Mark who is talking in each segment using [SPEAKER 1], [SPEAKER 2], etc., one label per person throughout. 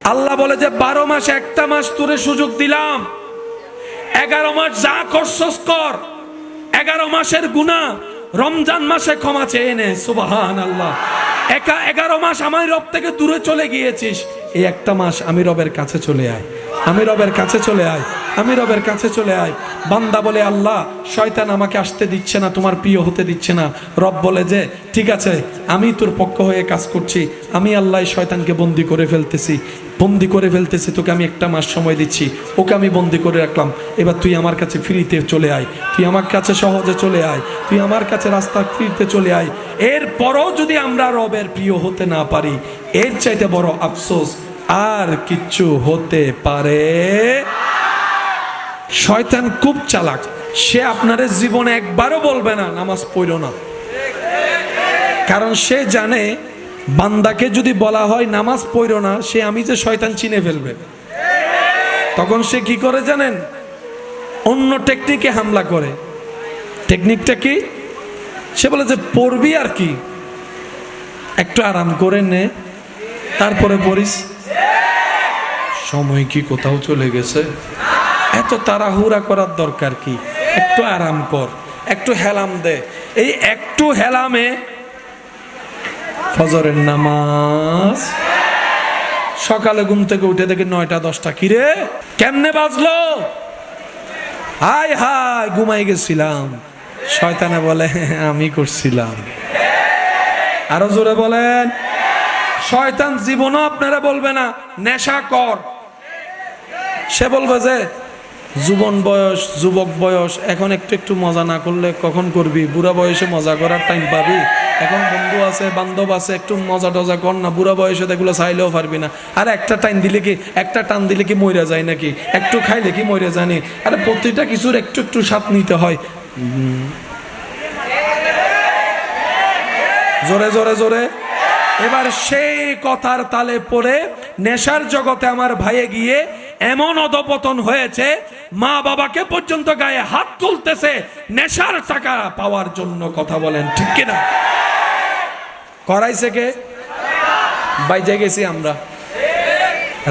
[SPEAKER 1] আল্লাহ বলে যে 12 মাস একটা মাস তোরে সুযোগ দিলাম, 11 মাস যা করছস কর, 11 মাসের গুনাহ রমজান মাসে ক্ষমা চেয়ে নে। সুবহানাল্লাহ। 11 মাস আমার রব থেকে দূরে চলে গিয়েছিস, এই একটা মাস আমি রবের কাছে চলে আয়, আমি রবের কাছে চলে আয়, আমি রবের কাছে চলে আয়। বান্দা বলে আল্লাহ শয়তান আমাকে আসতে দিচ্ছে না, তোমার প্রিয় হতে দিচ্ছে না। রব বলে যে ঠিক আছে, আমি তোর পক্ষ হয়ে কাজ করছি, আমি আল্লাহ শয়তানকে বন্দি করে ফেলতেছি, বন্দি করে ফেলতেছি, তোকে আমি একটা মাস সময় দিচ্ছি, ওকে আমি বন্দি করে রাখলাম। এবার তুই আমার কাছে ফ্রিতে চলে আয়, তুই আমার কাছে সহজে চলে আয়, তুই আমার কাছে রাস্তা ফ্রিতে চলে আয়। এরপরও যদি আমরা রবের প্রিয় হতে না পারি, এর চাইতে বড় আফসোস আর কিচ্ছু হতে পারে। শয়তান খুব চালাক, সে আপনার জীবনে একবারও বলবে না নামাজ পড়ো না, কারণ সে জানে বান্দাকে যদি বলা হয় নামাজ পড়ো না, সে আমি যে শয়তান চিনে ফেলবে। তখন সে কি করে জানেন? অন্য টেকনিকে হামলা করে। টেকনিকটা কি? সে বলে যে পড়বি আর কি, একটু আরাম করে নে, তারপরে পড়িস। সময় কি কোথাও চলে গেছে? এত তাড়াহুড়া করার দরকার কি? একটু আরাম কর, একটু হেলাম দে। এই একটু হেলামে ফজরের নামাজ, সকালে ঘুম থেকে উঠে দেখে 9টা 10টা, কিরে কেমনে বাজলো? হায় হায় ঘুমাই গেছিলাম। শয়তানে বলে আমি করছিলাম। আরো জোরে বলেন। শয়তান জীবনও আপনারা বলবে না নেশা কর, সে বলবে যে যুবন বয়স, যুবক বয়স, এখন একটু একটু মজা না করলে কখন করবি? বুড়া বয়সে মজা করার টাইম পাবি? এখন বন্ধু আছে, বান্ধব আছে, একটু মজা টজা কর না, বুড়া বয়সে এগুলো চাইলেও পারবি না। আর একটা টাইম দিলে কি, একটা টান দিলে কি মরে যায় নাকি? একটু খাইলে কি মরে জানি? আরে প্রতিটা কিছুর একটু একটু স্বাদ নিতে হয়। জোরে জোরে জোরে। এবার সেই কথার তালে পড়ে নেশার জগতে আমার ভাইয়ে গিয়ে এমন অধপতন হয়েছে, মা বাবাকে পর্যন্ত গায়ে হাত তুলতেছে নেশার টাকা পাওয়ার জন্য। কথা বলেন ঠিক কিনা? করাইছে কে? বাইজে গেছি আমরা।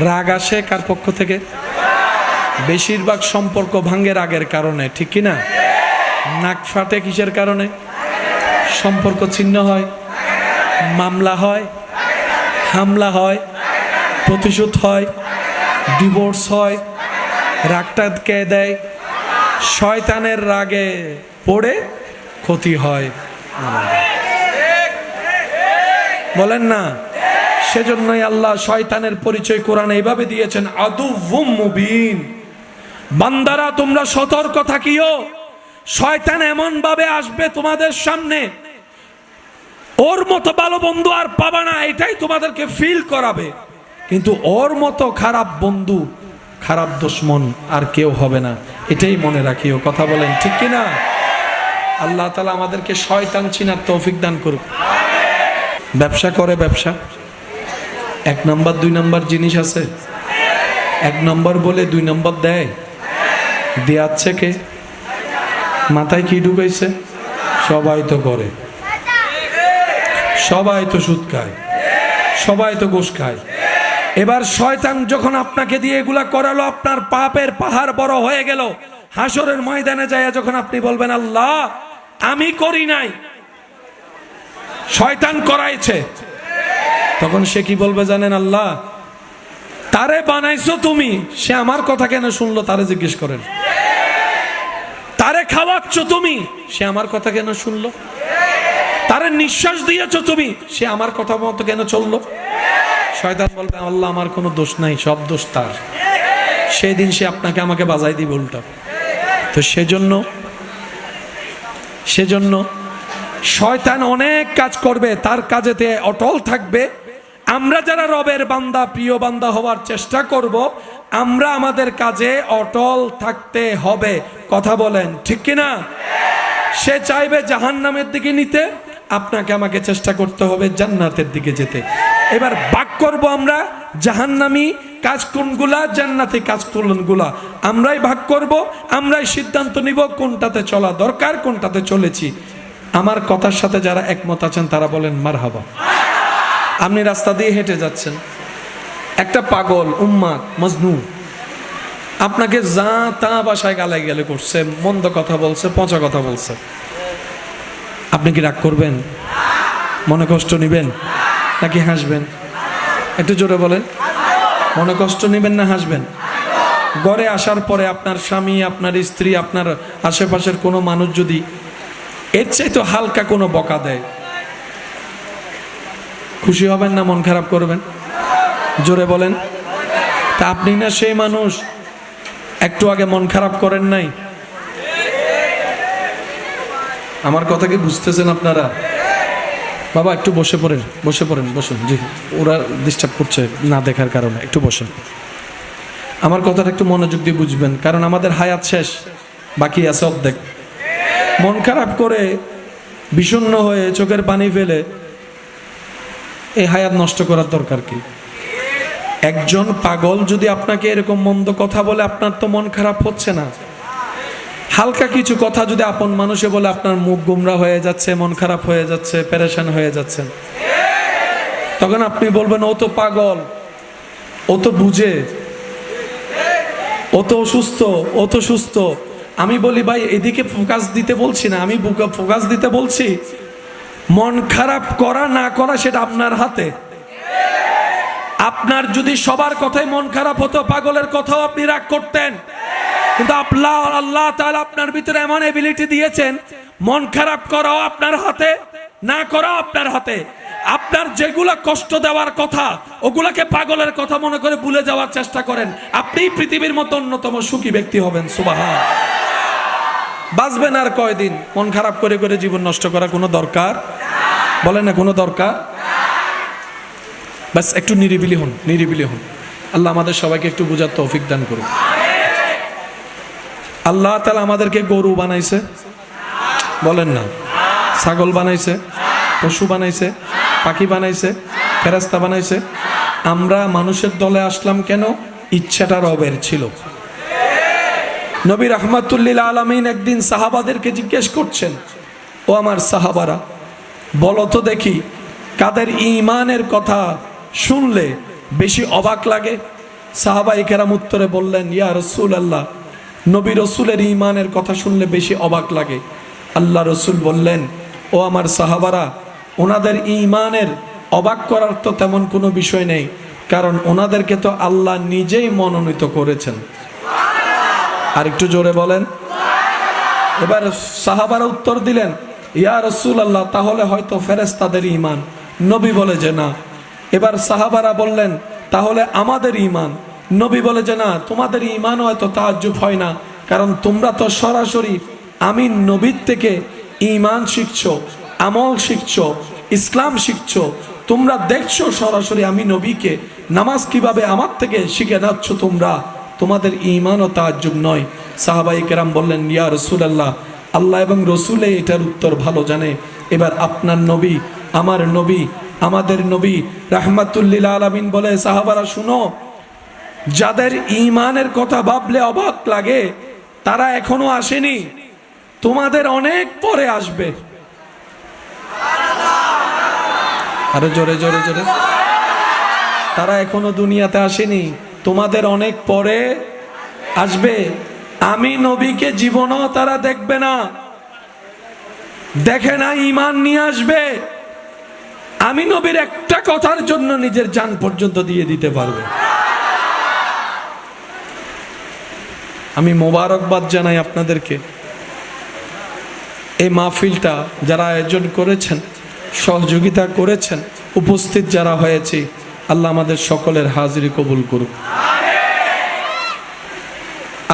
[SPEAKER 1] রাগ আসে কার পক্ষ থেকে? বেশিরভাগ সম্পর্ক ভাঙ্গে রাগের কারণে, ঠিক কিনা? নাক ফাটে কিসের কারণে? সম্পর্ক ছিন্ন হয়, মামলা হয়, হামলা হয়, প্রতিশোধ হয়, ডিভোর্স হয়, রাগটা কে দেয়? শয়তানের রাগে পড়ে ক্ষতি হয়। বলেন না? সেজন্যই আল্লাহ শয়তানের পরিচয় কোরআনে এইভাবে দিয়েছেন, আদুউম মুবিন। বান্দারা তোমরা সতর্ক থাকিও, শয়তান এমন ভাবে আসবে তোমাদের সামনে, ওর মতো ভালো বন্ধু আর পাবা না, এটাই তোমাদেরকে ফিল করাবে। কিন্তু ওর মতো খারাপ বন্ধু, খারাপ দুশমন আর কেউ হবে না, এটাই মনে রাখিও। কথা বলেন ঠিক কিনা? আল্লাহ তাআলা আমাদেরকে শয়তান চিনার তৌফিক দান করুক। ব্যবসা করে, ব্যবসা 1 নম্বর 2 নম্বর জিনিস আছে। 1 নম্বর বলে 2 নম্বর দেয়, দেয়াচ্ছে কে? মাথায় কি ঢুকাইছে? সবাই তো করে, সবাই তো সুদ খায়, সবাই তো ঘুষ খায়। এবার শয়তান যখন আপনাকে দিয়ে এগুলা করালো, আপনার পাপের পাহাড় বড় হয়ে গেল। হাসরের ময়দানে যায় যখন আপনি বলবেন আল্লাহ আমি করি নাই, শয়তান করাইছে, তখন সে কি বলবে জানেন? আল্লাহ তারে বানাইছো তুমি, সে আমার কথা কেন শুনলো? তারে জিজ্ঞেস করেন। তারে খাওয়াচ্ছ তুমি, সে আমার কথা কেন শুনলো? তারে নিঃশ্বাস দিয়েছো তুমি, সে আমার কথা মতো কেন চললো? শয়তান বলবে আল্লাহ আমার কোনো দোষ নাই, সব দোষ তার। সেই দিন সে আপনাকে আমাকে বাজাই দিবে উল্টা। তো সেজন্য শয়তান অনেক কাজ করবে, তার কাজেতে অটল থাকবে। আমরা যারা রবের বান্দা, প্রিয় বান্দা হওয়ার চেষ্টা করব, আমরা আমাদের কাজে অটল থাকতে হবে। কথা বলেন ঠিক কিনা? সে চাইবে জাহান্নামের দিকে নিতে, আপনাকে আমাকে চেষ্টা করতে হবে জান্নাতের দিকে যেতে। এবার ভাগ করব আমরা, জাহান্নামী কাজ কোনগুলা, জান্নাতি কাজ কোনগুলা, আমরাই ভাগ করব, আমরাই সিদ্ধান্ত নিব কোনটাতে চলা দরকার, কোনটাতে চলেছি। আমার কথার সাথে যারা একমত আছেন তারা বলেন মারহাবা। আপনি রাস্তা দিয়ে হেঁটে যাচ্ছেন, একটা পাগল উম্মাদ মজনু আপনাকে যা তা বাসায় গালায় গেলে করছে, মন্দ কথা বলছে, পচা কথা বলছে, আপনি কি রাগ করবেন? মনে কষ্ট নেবেন নাকি হাসবেন? একটু জোরে বলেন। মনে কষ্ট নেবেন না হাসবেন? ঘরে আসার পরে আপনার স্বামী, আপনার স্ত্রী, আপনার আশেপাশের কোনো মানুষ যদি এর চাইতে হালকা কোনো বকা দেয়, খুশি হবেন না মন খারাপ করবেন? জোরে বলেন। তা আপনি না সেই মানুষ একটু আগে মন খারাপ করেন নাই? আমার কথা কি বুঝতেছেন আপনারা? বাবা একটু বসে পড়েন, বসে পড়েন, বসুন। জি, ওরা ডিস্টার্ব করছে না দেখার কারণে, একটু বসেন। আমার কথাটা একটু মনোযোগ দিয়ে বুঝবেন, কারণ আমাদের হায়াত শেষ, বাকি আছে অর্ধেক। মন খারাপ করে, বিষণ্ণ হয়ে, চোখের পানি ফেলে এই হায়াত নষ্ট করার দরকার কি? একজন পাগল যদি আপনাকে এরকম মন্দ কথা বলে, আপনার তো মন খারাপ হচ্ছে না। হালকা কিছু কথা যদি আপন মানুষে বলে, আপনার মুখ গুমরা হয়ে যাচ্ছে, মন খারাপ হয়ে যাচ্ছে, পেরেশান হয়ে যাচ্ছেন। তখন আপনি বলবেন ও তো পাগল, ও তো বুঝে, ও তো অসুস্থ, ও তো সুস্থ। আমি বলি ভাই এদিকে ফোকাস দিতে বলছি না, আমি ফোকাস দিতে বলছি মন খারাপ করা না করা সেটা আপনার হাতে। আপনার যদি সবার কথাই মন খারাপ হতো, পাগলের কথাও আপনি রাগ করতেন, কিন্তু আল্লাহ তাআলা আপনার ভিতরে এমন এবিলিটি দিয়েছেন, মন খারাপ করাও আপনার হাতে, না করাও আপনার হাতে। আপনার যেগুলা কষ্ট দেওয়ার কথা, ওগুলাকে পাগলের কথা মনে করে ভুলে যাওয়ার চেষ্টা করেন, আপনি পৃথিবীর মতো অন্যতম সুখী ব্যক্তি হবেন। সুবহান। বাঁচবেন আর কয়দিন? মন খারাপ করে করে জীবন নষ্ট করা কোনো দরকার? বলেন না কোনো দরকার? বাস একটু নিরিবিলি হন, নিরিবিলি হন। আল্লাহ আমাদের সবাইকে একটু বোঝার তৌফিক দান করুন। আল্লাহ তাআলা আমাদেরকে গরু বানাইছে, বলেন না? ছাগল বানাইছে, পশু বানাইছে, পাখি বানাইছে, ফেরেশতা বানাইছে। আমরা মানুষের দলে আসলাম কেন? ইচ্ছাটা রবের ছিল। নবী রাহমাতুল লিল আলামিন একদিন সাহাবাদেরকে জিজ্ঞেস করছেন, ও আমার সাহাবারা, বলো তো দেখি কাদের ঈমানের কথা শুনলে বেশি অবাক লাগে? সাহাবায়ে কেরাম উত্তরে বললেন, ইয়া রাসূলুল্লাহ, নবী রাসূলের ঈমানের কথা শুনলে বেশি অবাক লাগে। আল্লাহ রাসূল বললেন, ও আমার সাহাবারা, ওনাদের ঈমানের অবাক করার তো তেমন কোনো বিষয় নেই, কারণ ওনাদেরকে তো আল্লাহ নিজেই মনোনীত করেছেন। আর একটু জোরে বলেন। এবার সাহাবারা উত্তর দিলেন, ইয়া রাসূলুল্লাহ, তাহলে হয়তো ফেরেশতাদের ঈমান। নবী বলে যে না। এবার সাহাবারা বললেন, তাহলে আমাদের ঈমান। নবী বলে যে না, তোমাদের ঈমানও হয়তো তাআজ্জুব হয় না, কারণ তোমরা তো সরাসরি আমি নবীর থেকে ঈমান শিখছো, আমল শিখছো, ইসলাম শিখছো। তোমরা দেখছো সরাসরি আমি নবীকে, নামাজ কিভাবে আমার থেকে শিখে যাচ্ছ তোমরা, তোমাদের ঈমানও তাআজ্জুব নয়। সাহাবায়ে কেরাম বললেন, ইয়া রাসূলুল্লাহ, আল্লাহ এবং রসুলে এটার উত্তর ভালো জানে। এবার আপনার নবী, আমার নবী, আমাদের নবী রাহমাতুল লিল আলামিন বলে, সাহাবারা শুনো, যাদের ঈমানের কথা ভাবলে অবাক লাগে তারা এখনো আসেনি, তোমাদের অনেক পরে আসবে। আরো জোরে জোরে জোরে। তারা এখনো দুনিয়াতে আসেনি, তোমাদের অনেক পরে আসবে। আমি নবীকে জীবনও তারা দেখবে না, দেখে না, ঈমান নিয়ে আসবে। আমি নবীর একটা কথার জন্য নিজের জান পর্যন্ত দিয়ে দিতে পারবে। আমি মোবারকবাদ জানাই আপনাদেরকে। এই মাহফিলটা যারা আয়োজন করেছেন, সহযোগিতা করেছেন, উপস্থিত যারা হয়েছে, আল্লাহ আমাদের সকলের হাজিরি কবুল করুক।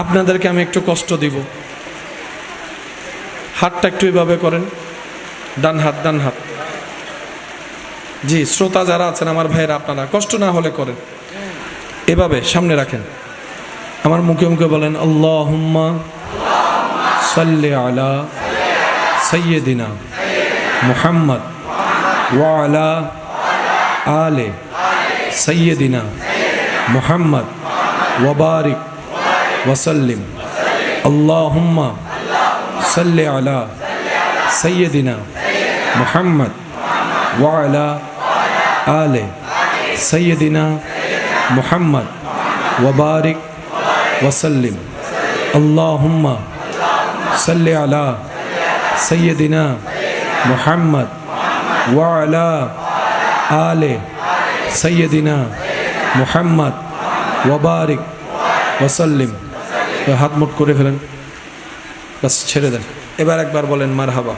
[SPEAKER 1] আপনাদেরকে আমি একটু কষ্ট দিব। হাতটা একটু এভাবে করেন, ডান হাত, ডান হাত। জি, শ্রোতা যারা আছেন আমার ভাইয়েরা, আপনারা কষ্ট না হলে করেন, এভাবে সামনে রাখেন, আমার মুখে মুখে বলেন, আল্লাহুম্মা সাল্লি আলা সাইয়্যিদিনা মুহাম্মদ ওয়া আলা আলে সাইয়্যিদিনা মুহাম্মদ ওয়া বারিক ওয়া সাল্লিম। আল্লাহুম্মা সাল্লি আলা সাইয়্যিদিনা মুহাম্মদ ওয়া আলা আলে সাইয়্যিদিনা মুহাম্মদ ওয়া বারিক ওয়া সাল্লিম আল্লাহুম্মা সাল্লি আলা সাইয়্যিদিনা মুহাম্মদ ওয়া আলা আলে সাইয়্যিদিনা মুহাম্মদ ওয়া বারিক ওয়া সাল্লিম। হাত মুট করে ফেলেন, বাস ছেড়ে দেন। এবার একবার বলেন মারহাবা।